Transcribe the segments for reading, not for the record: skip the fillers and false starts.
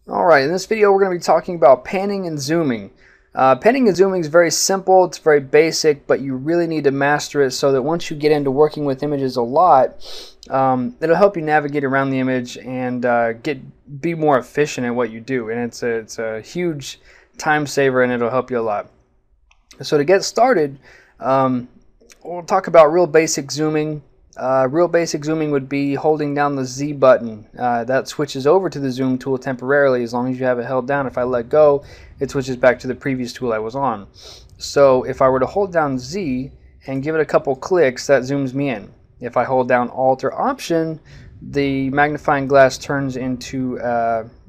Alright, in this video we're going to be talking about panning and zooming. Panning and zooming is very simple, it's very basic, but you really need to master it so that once you get into working with images a lot, it'll help you navigate around the image and be more efficient at what you do. And it's a huge time saver, and it'll help you a lot. So to get started, we'll talk about real basic zooming. Real basic zooming would be holding down the Z button. That switches over to the zoom tool temporarily as long as you have it held down. If I let go, it switches back to the previous tool I was on. So if I were to hold down Z and give it a couple clicks, that zooms me in. If I hold down Alt or Option, the magnifying glass turns into,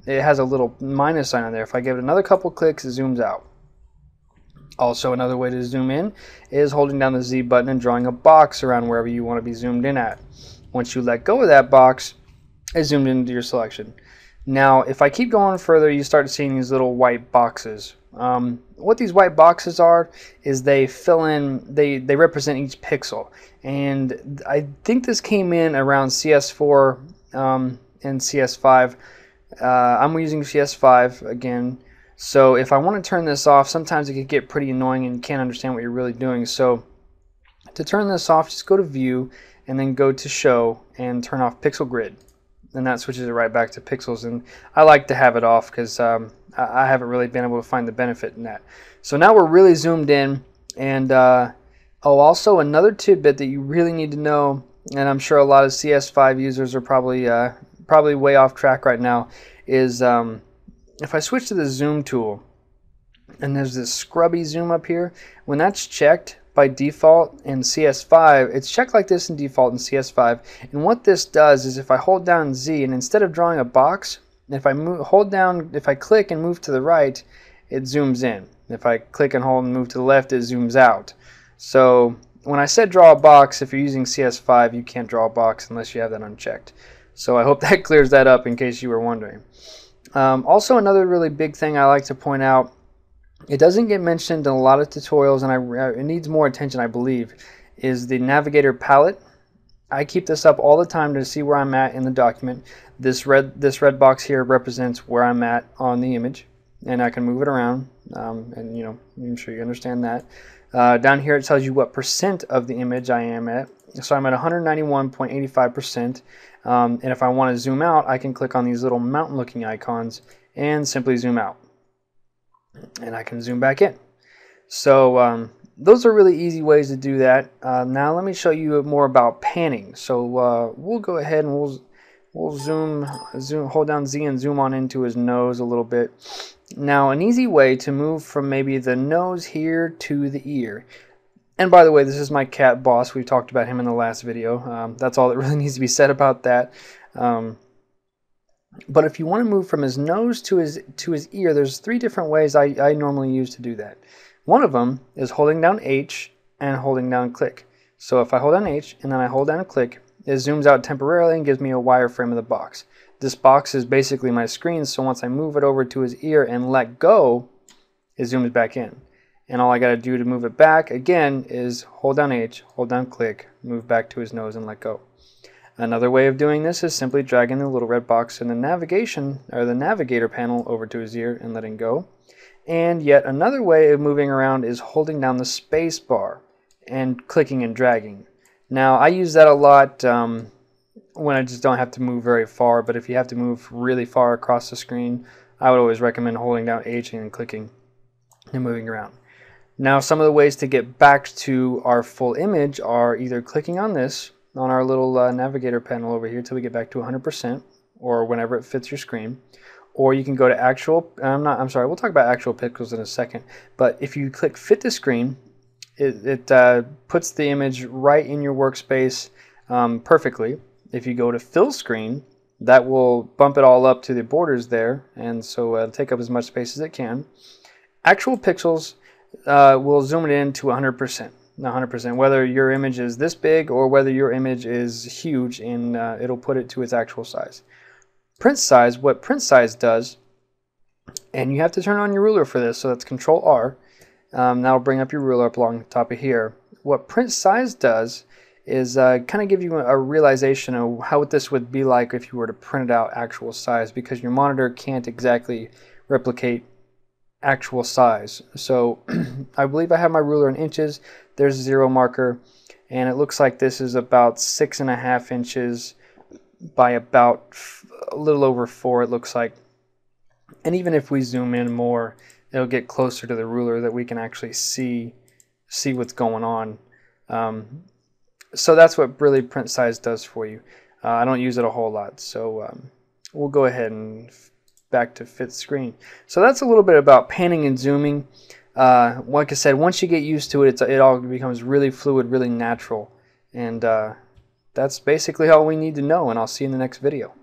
it has a little minus sign on there. If I give it another couple clicks, it zooms out. Also, another way to zoom in is holding down the Z button and drawing a box around wherever you want to be zoomed in at. Once you let go of that box, it's zoomed into your selection. Now, if I keep going further, you start seeing these little white boxes. What these white boxes are is they fill in, they represent each pixel. And I think this came in around CS4 and CS5. I'm using CS5 again. So if I want to turn this off, sometimes it can get pretty annoying and you can't understand what you're really doing. So to turn this off, just go to View and then go to Show and turn off Pixel Grid. And that switches it right back to pixels. And I like to have it off because I haven't really been able to find the benefit in that. So now we're really zoomed in. And also another tidbit that you really need to know, and I'm sure a lot of CS5 users are probably way off track right now, is if I switch to the zoom tool and there's this scrubby zoom up here, when that's checked by default in CS5, it's checked like this in default in CS5. And what this does is if I hold down Z and instead of drawing a box, if I click and move to the right, it zooms in. If I click and hold and move to the left, it zooms out. So when I said draw a box, if you're using CS5, you can't draw a box unless you have that unchecked. So I hope that clears that up in case you were wondering. Also, another really big thing I like to point out, it doesn't get mentioned in a lot of tutorials, and it needs more attention, I believe, is the navigator palette. I keep this up all the time to see where I'm at in the document. This red box here represents where I'm at on the image, and I can move it around, and you know, I'm sure you understand that. Down here it tells you what percent of the image I am at. So I'm at 191.85%. And if I want to zoom out, I can click on these little mountain looking icons and simply zoom out. And I can zoom back in. So those are really easy ways to do that. Now let me show you more about panning. So we'll go ahead and we'll zoom, hold down Z and zoom on into his nose a little bit. Now an easy way to move from maybe the nose here to the ear. And by the way, this is my cat Boss. We talked about him in the last video. That's all that really needs to be said about that. But if you want to move from his nose to his ear, there's three different ways I normally use to do that. One of them is holding down H and holding down click. So if I hold down H and then I hold down and click, it zooms out temporarily and gives me a wireframe of the box. This box is basically my screen, so once I move it over to his ear and let go, it zooms back in. And all I got to do to move it back, again, is hold down H, hold down click, move back to his nose and let go. Another way of doing this is simply dragging the little red box in the navigation, or the navigator panel, over to his ear and letting go. And yet another way of moving around is holding down the space bar and clicking and dragging. Now I use that a lot when I just don't have to move very far, but if you have to move really far across the screen, I would always recommend holding down H and clicking and moving around. Now some of the ways to get back to our full image are either clicking on this, on our little navigator panel over here till we get back to 100%, or whenever it fits your screen. Or you can go to actual, we'll talk about actual pixels in a second, but if you click fit to screen, it puts the image right in your workspace perfectly. If you go to fill screen, that will bump it all up to the borders there, and so it'll take up as much space as it can. Actual pixels will zoom it in to 100%. 100%, whether your image is this big or whether your image is huge, and it'll put it to its actual size. Print size, what print size does, and you have to turn on your ruler for this, so that's Control R. That'll bring up your ruler up along the top of here. What print size does is kind of give you a realization of how this would be like if you were to print it out actual size, because your monitor can't exactly replicate actual size. So I believe I have my ruler in inches. There's a 0 marker, and it looks like this is about 6.5 inches by about a little over 4, it looks like. And even if we zoom in more, it'll get closer to the ruler that we can actually see what's going on. So that's what really print size does for you. I don't use it a whole lot, so we'll go ahead and back to fit screen. So that's a little bit about panning and zooming. Like I said, once you get used to it, it all becomes really fluid, really natural, and that's basically all we need to know, and I'll see you in the next video.